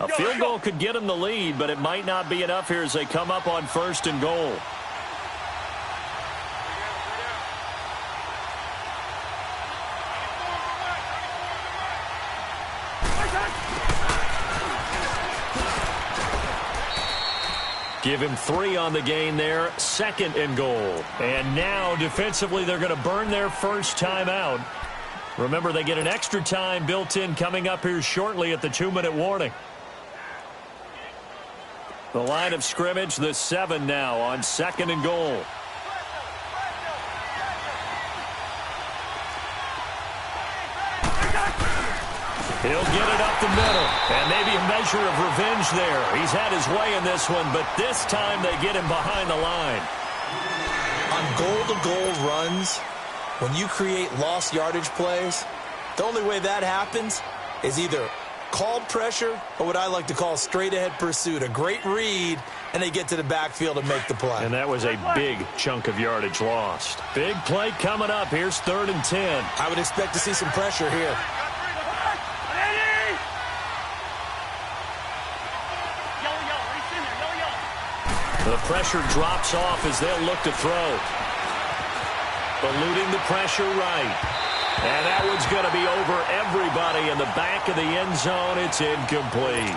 S1: A field goal could get them the lead, but it might not be enough here as they come up on 1st and goal. Give him 3 on the gain there. 2nd and goal. And now, defensively, they're going to burn their 1st timeout. Remember, they get an extra time built in coming up here shortly at the 2-minute warning. The line of scrimmage, the 7 now on 2nd and goal. He'll get it up the middle, and maybe a measure of revenge there. He's had his way in this one, but this time they get him behind the line.
S2: On goal-to-goal runs, when you create lost yardage plays, the only way that happens is either called pressure or what I like to call straight-ahead pursuit, a great read, and they get to the backfield and make the play.
S1: And that was a big chunk of yardage lost. Big play coming up. Here's 3rd and 10.
S2: I would expect to see some pressure here.
S1: The pressure drops off as they'll look to throw. Eluding the pressure right. And that one's going to be over everybody in the back of the end zone. It's incomplete.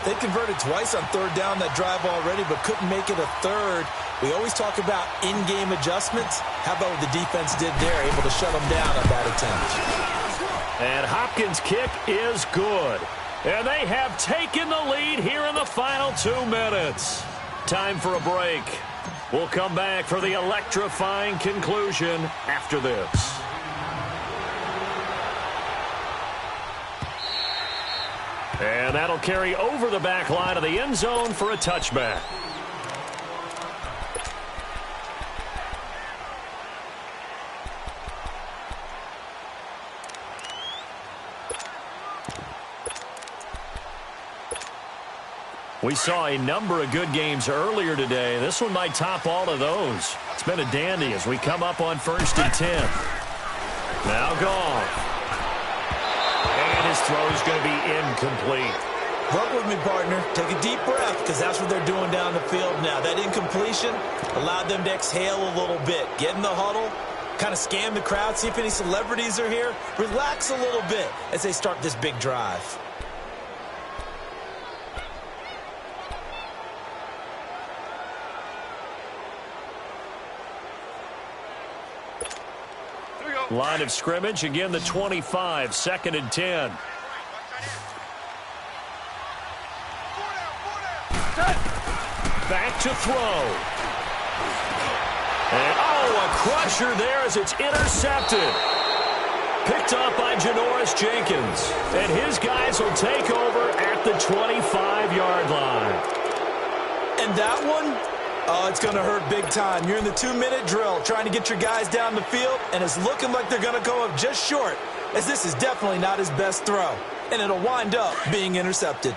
S2: They converted twice on 3rd down that drive already, but couldn't make it a 3rd. We always talk about in-game adjustments. How about what the defense did there, able to shut them down on that attempt.
S1: And Hopkins' kick is good. And they have taken the lead here in the final 2 minutes. Time for a break. We'll come back for the electrifying conclusion after this. And that'll carry over the back line of the end zone for a touchback. We saw a number of good games earlier today. This one might top all of those. It's been a dandy as we come up on 1st and 10. Now gone. And his throw is going to be incomplete.
S2: Work with me, partner. Take a deep breath, because that's what they're doing down the field now. That incompletion allowed them to exhale a little bit. Get in the huddle, kind of scan the crowd, see if any celebrities are here. Relax a little bit as they start this big drive.
S1: Line of scrimmage, again the 25, 2nd and 10. back to throw. And, oh, a crusher there as it's intercepted. Picked up by Janoris Jenkins. And his guys will take over at the 25-yard line.
S2: And that one, oh, it's going to hurt big time. You're in the 2-minute drill trying to get your guys down the field, and it's looking like they're going to go up just short, as this is definitely not his best throw. And it'll wind up being intercepted.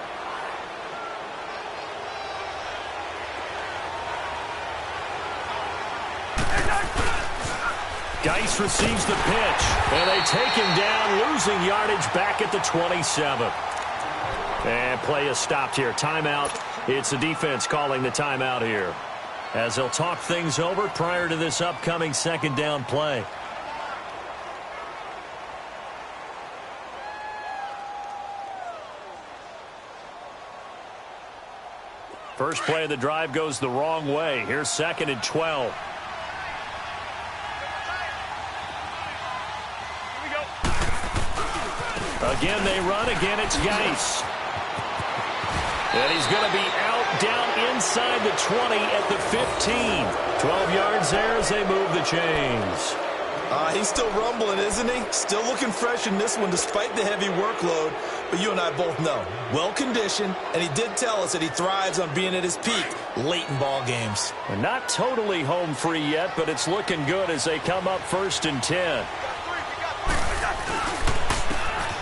S1: Geis receives the pitch, and they take him down, losing yardage back at the 27. And play is stopped here. Timeout. It's the defense calling the timeout here, as they'll talk things over prior to this upcoming second down play. First play of the drive goes the wrong way. Here's 2nd and 12. Again, they run. Again, it's Geis. And he's going to be out down inside the 20 at the 15. 12 yards there as they move the chains.
S2: He's still rumbling, isn't he? Still looking fresh in this one despite the heavy workload. But you and I both know, well-conditioned, and he did tell us that he thrives on being at his peak late in ball games.
S1: They're not totally home free yet, but it's looking good as they come up 1st and 10.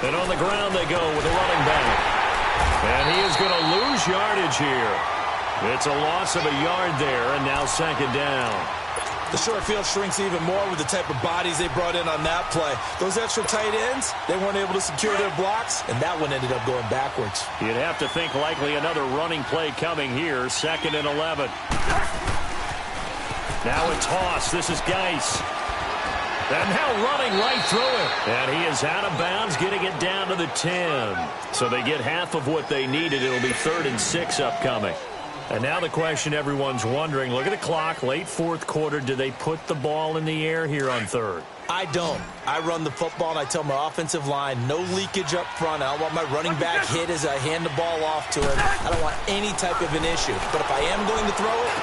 S1: And on the ground they go with a running back. And he is going to lose yardage here. It's a loss of a yard there, and now 2nd down.
S2: The short field shrinks even more with the type of bodies they brought in on that play. Those extra tight ends, they weren't able to secure their blocks, and that one ended up going backwards.
S1: You'd have to think likely another running play coming here. 2nd and 11. Now a toss. This is Geis. And now running right through it. And he is out of bounds, getting it down to the 10. So they get half of what they needed. It'll be 3rd and 6 upcoming. And now the question everyone's wondering, look at the clock, late 4th quarter. Do they put the ball in the air here on 3rd?
S2: I don't. I run the football, and I tell my offensive line, no leakage up front. I don't want my running back hit as I hand the ball off to him. I don't want any type of an issue. But if I am going to throw it,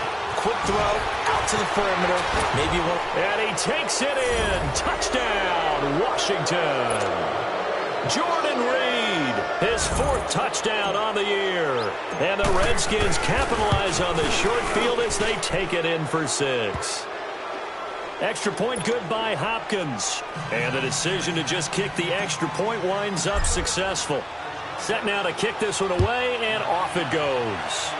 S2: quick throw, out to the perimeter, maybe one.
S1: And he takes it in. Touchdown, Washington. Jordan Reed, his 4th touchdown on the year. And the Redskins capitalize on the short field as they take it in for 6. Extra point good by Hopkins. And the decision to just kick the extra point winds up successful. Set now to kick this one away, and off it goes.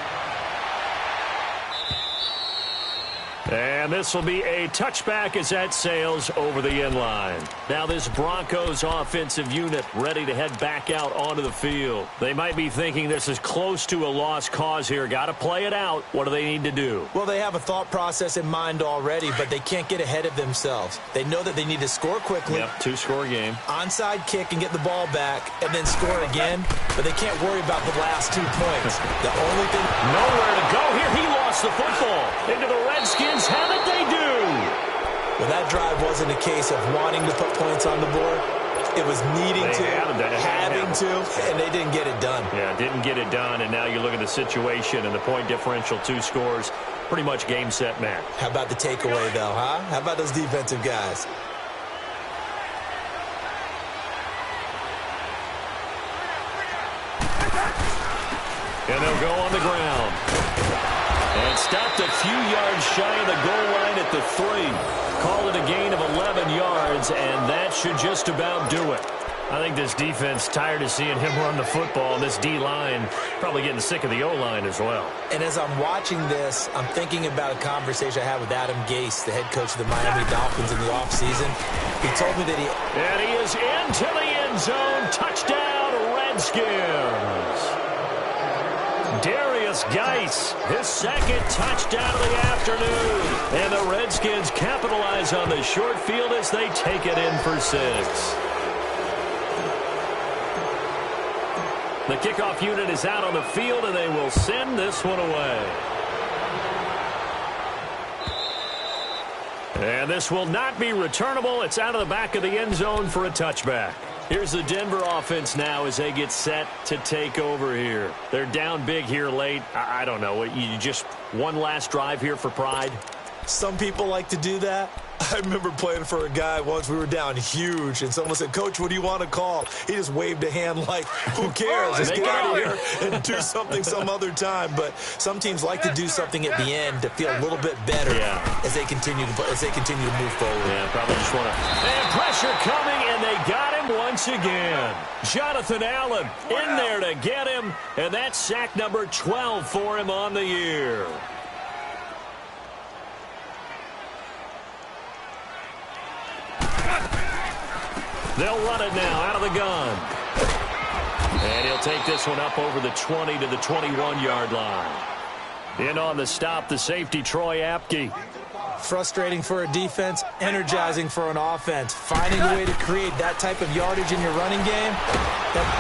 S1: And this will be a touchback as that sails over the end line. Now this Broncos offensive unit ready to head back out onto the field. They might be thinking this is close to a lost cause here. Got to play it out. What do they need to do?
S2: Well, they have a thought process in mind already, but they can't get ahead of themselves. They know that they need to score quickly.
S1: Yep, 2-score game.
S2: Onside kick and get the ball back, and then score again. But they can't worry about the last 2 points. The only thing...
S1: Nowhere to go here. He lost the football. Into the Redskins. Have it they do.
S2: Well, that drive wasn't a case of wanting to put points on the board. It was needing having to, and they didn't get it done.
S1: Yeah, didn't get it done, and now you look at the situation and the point differential, 2 scores, pretty much game, set, match.
S2: How about the takeaway, though, huh? How about those defensive guys?
S1: And they'll go on the ground. And stopped a few yards shy of the goal line at the 3. Call it a gain of 11 yards, and that should just about do it. I think this defense tired of seeing him run the football, and this D-line probably getting sick of the O-line as well.
S2: And as I'm watching this, I'm thinking about a conversation I had with Adam Gase, the head coach of the Miami Dolphins in the offseason. He told me that
S1: And he is into the end zone. Touchdown, Redskins. Darius Geis, his 2nd touchdown of the afternoon. And the Redskins capitalize on the short field as they take it in for 6. The kickoff unit is out on the field, and they will send this one away. And this will not be returnable. It's out of the back of the end zone for a touchback. Here's the Denver offense now as they get set to take over here. They're down big here late. I don't know. You just One last drive here for Pride.
S2: Some people like to do that. I remember playing for a guy once. We were down huge, and someone said, "Coach, what do you want to call?" He just waved a hand like, who cares? Let's get out of here and do something some other time. But some teams like to do something at the end to feel a little bit better as they continue to move forward.
S1: Yeah, probably just want to. And pressure coming, and they got him once again. Jonathan Allen in there to get him, and that's sack number 12 for him on the year. They'll run it now out of the gun. And he'll take this one up over the 20 to the 21-yard line. In on the stop, the safety, Troy Apke.
S2: Frustrating for a defense, energizing for an offense. Finding a way to create that type of yardage in your running game.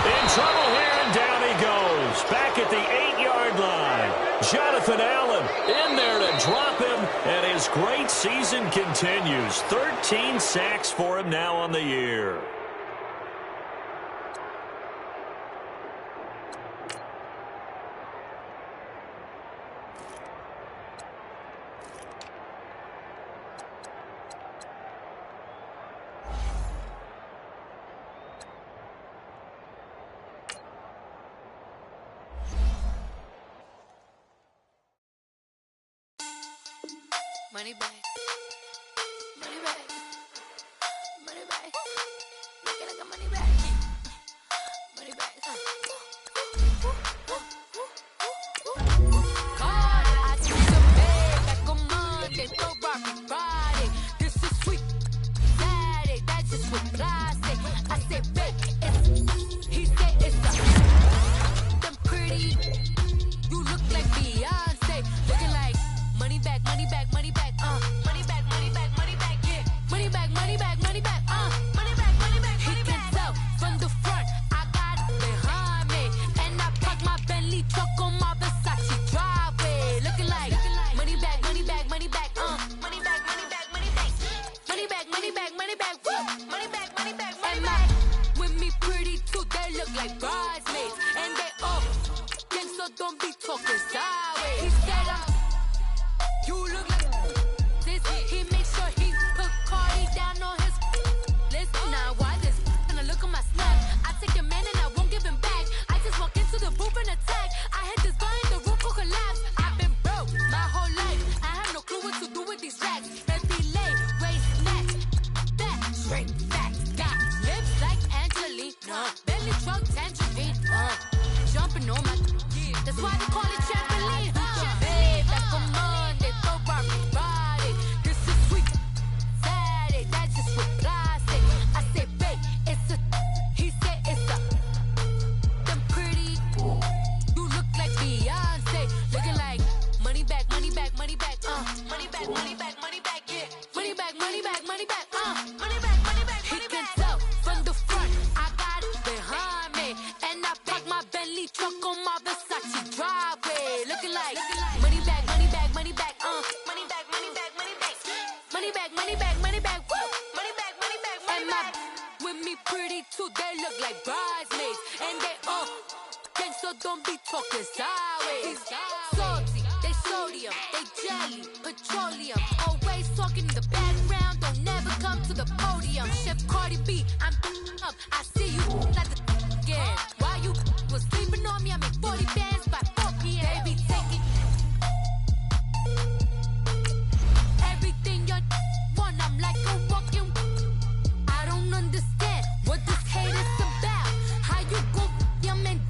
S1: In trouble here, and down he goes. Back at the 8-yard line. Jonathan Allen in there to drop him, and his great season continues. 13 sacks for him now on the year.
S4: Money back, money back, money back. Make it like a money back, money back. God, I see the bed back on Monday, throw Rocky Friday. This is sweet Saturday, that's just with plastic. I said bake, he said it's a them pretty. You look like Beyonce, looking like money back, money back, money back. Money back, money back, money back, yeah. Money back, money back, money back, money back, money back, money back. He can tell from the front, I got it behind me. And I park my Bentley truck on my Versace driveway. Looking like money back, money back, money back, money back, money back, money back. Money back, money back, money back, woo. Money back, money back, money back. With me pretty too, they look like bridesmaids. And they all gang, so don't be talking sideways. He said you look like this. He made sure he put Cardi down on his list. Now why this? Gonna look at my snap. I take your man and I won't give him back. I just walk into the booth and attack. I hit this guy in the roof will collapse. I've been broke my whole life. I have no clue what to do with these racks. Heavy lay, waist snatch, back straight back. Got lips like Angelina, belly truck tangerine. Jumping on my, that's why they call it trampoline. Babe, back on Monday, throw Rocky Friday. This is sweet Saturday, that's just with plastic. I say, babe, it's a, he said it's a, them pretty. You look like Beyonce, looking like money back, money back, money back, money back, money back, money back, yeah. Money back, money back, money back, money back, money back. He can tell from the front, I got it behind me, and I park my Bentley truck on my Versace driveway. Looking like money back, money back, money back, money back, money back, money back, money back, money back, money back, woo. Money back, money back, money back. With me pretty too, they look like bridesmaids, and they all gang, so don't be talking sideways. Salty, they sodium, they jelly, petroleum. Always talking in the background, don't never come to the podium. Chef Cardi B, I'm up. I see you like the again. While you was sleeping on me, I make 40 bands by 4 p.m. They be taking everything you want. I'm like a walking. I don't understand what this hate is about. How you go your man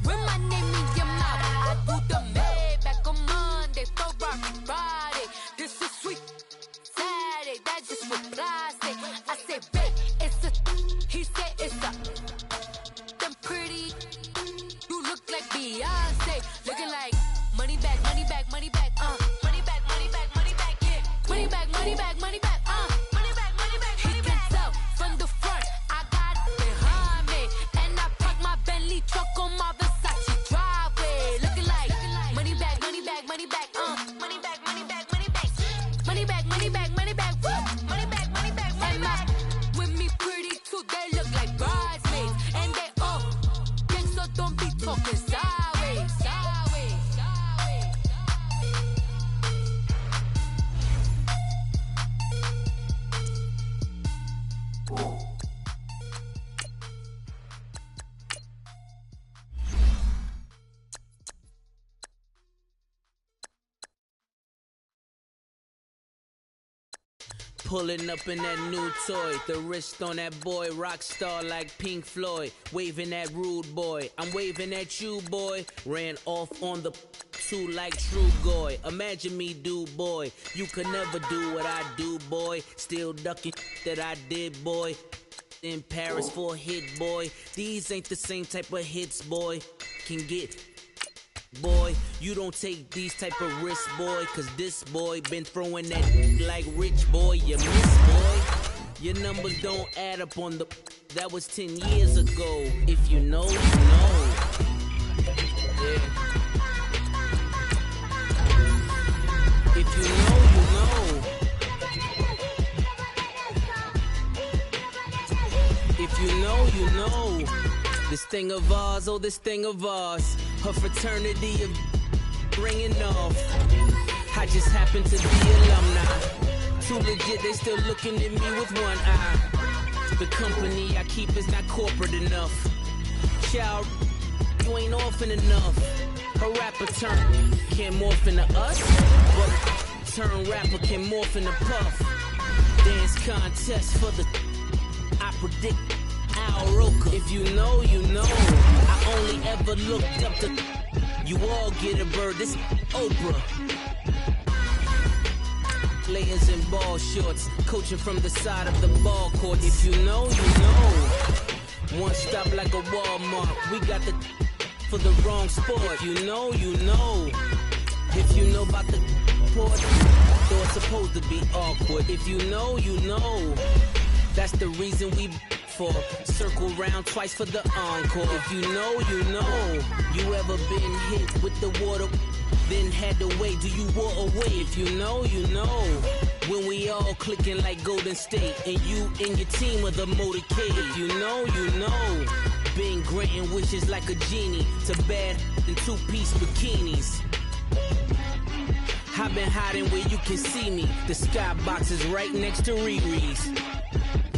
S4: with my name in your mouth? I do the Maybach on Monday, throw Rocky Friday. This is sweet Saturday, that's just with plastic. I say, babe, it's a, he said it's a.
S5: Pulling up in that new toy, the wrist on that boy, rock star like Pink Floyd, waving at rude boy, I'm waving at you boy, ran off on the two like true goy, imagine me do boy, you could never do what I do boy, still ducking that I did boy, in Paris for a hit boy, these ain't the same type of hits boy, can get boy, you don't take these type of risks, boy, cause this boy been throwing that like rich boy, you miss, boy. Your numbers don't add up on the, that was 10 years ago. If you know, you know. Yeah. If you know, you know. If you know, you know. This thing of ours, oh, this thing of ours. Her fraternity of ringing off. I just happen to be alumni. Too legit, they still looking at me with one eye. The company I keep is not corporate enough. Child, you ain't orphan enough. A rapper turn can't morph into us, but turn rapper can morph into puff. Dance contest for the, I predict Al Roker. If you know, you know. I only ever looked up to, you all get a bird, this Oprah. Layers in ball shorts, coaching from the side of the ball court. If you know, you know. One stop like a Walmart, we got the for the wrong sport. If you know, you know. If you know about the port, though it's supposed to be awkward. If you know, you know. That's the reason we for circle round twice for the encore. If you know, you know. You ever been hit with the water, then had to wait? Do you walk away? If you know, you know. When we all clicking like Golden State, and you and your team are the motorcade. If you know, you know. Been granting wishes like a genie to bad in two-piece bikinis. I've been hiding where you can see me. The skybox is right next to Riri's.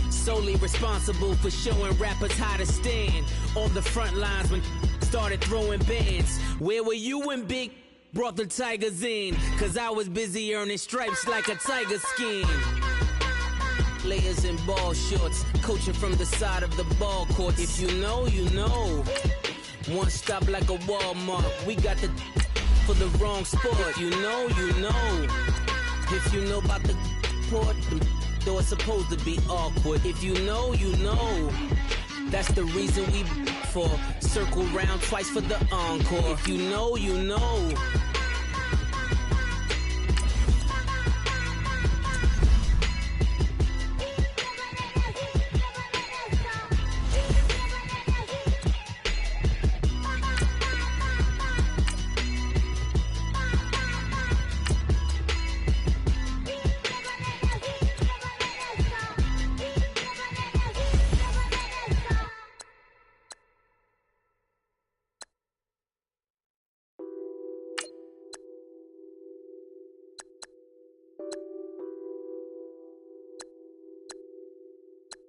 S5: Solely responsible for showing rappers how to stand on the front lines when started throwing bands. Where were you when Big brought the Tigers in? Cause I was busy earning stripes like a tiger skin. Layers in ball shorts, coaching from the side of the ball court. If you know, you know. One stop like a Walmart, we got the for the wrong sport. If you know, you know. If you know about the port, though it's supposed to be awkward. If you know, you know. That's the reason we for circle round twice for the encore. If you know, you know.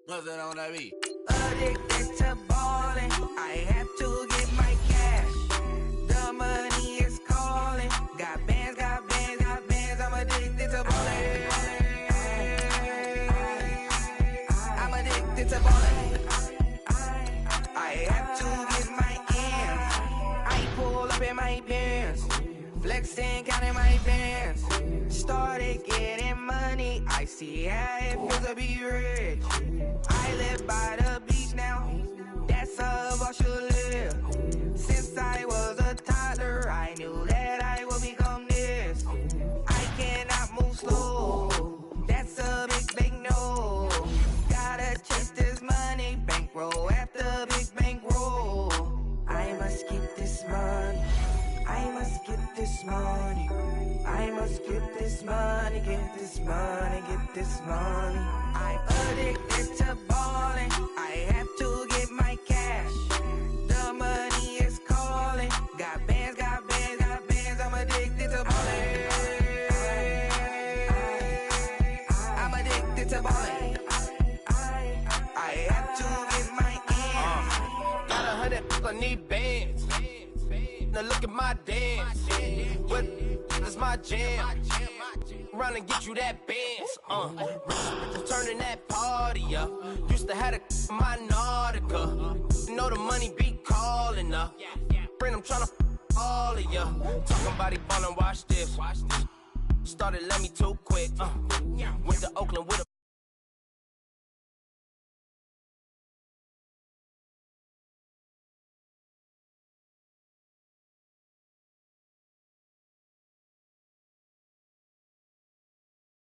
S6: Nothing on that beat.
S7: Addicted to ballin', I have to get my cash. The money is calling. Got bands, got bands, got bands. I'm addicted to ballin'. I'm addicted to ballin'. I have to get my ends. I pull up in my pants, flexing, counting my bands. Started getting money. I see how it feels to be rich. I live by the beach now, that's how I should live. Since I was a toddler, I knew that I would become this. I cannot move slow, that's a big, big no. Gotta chase this money, bankroll after big bankroll. I must get this money, I must get this money. I must get this money, get this money, get this money. I'm addicted to ballin', I have to get my cash. The money is calling. Got bands, got bands, got bands. I'm addicted to ballin'. I'm addicted to ballin'. I have to get my ends.
S6: Got 100, I need bands. Now look at my dance. What is my jam? around and get you that Benz. Turning that party up. Used to have a my Nautica. You know the money be calling up. Friend, I'm tryna all of ya. Talking about it ballin', watch this. Started let me too quick. Went to Oakland with a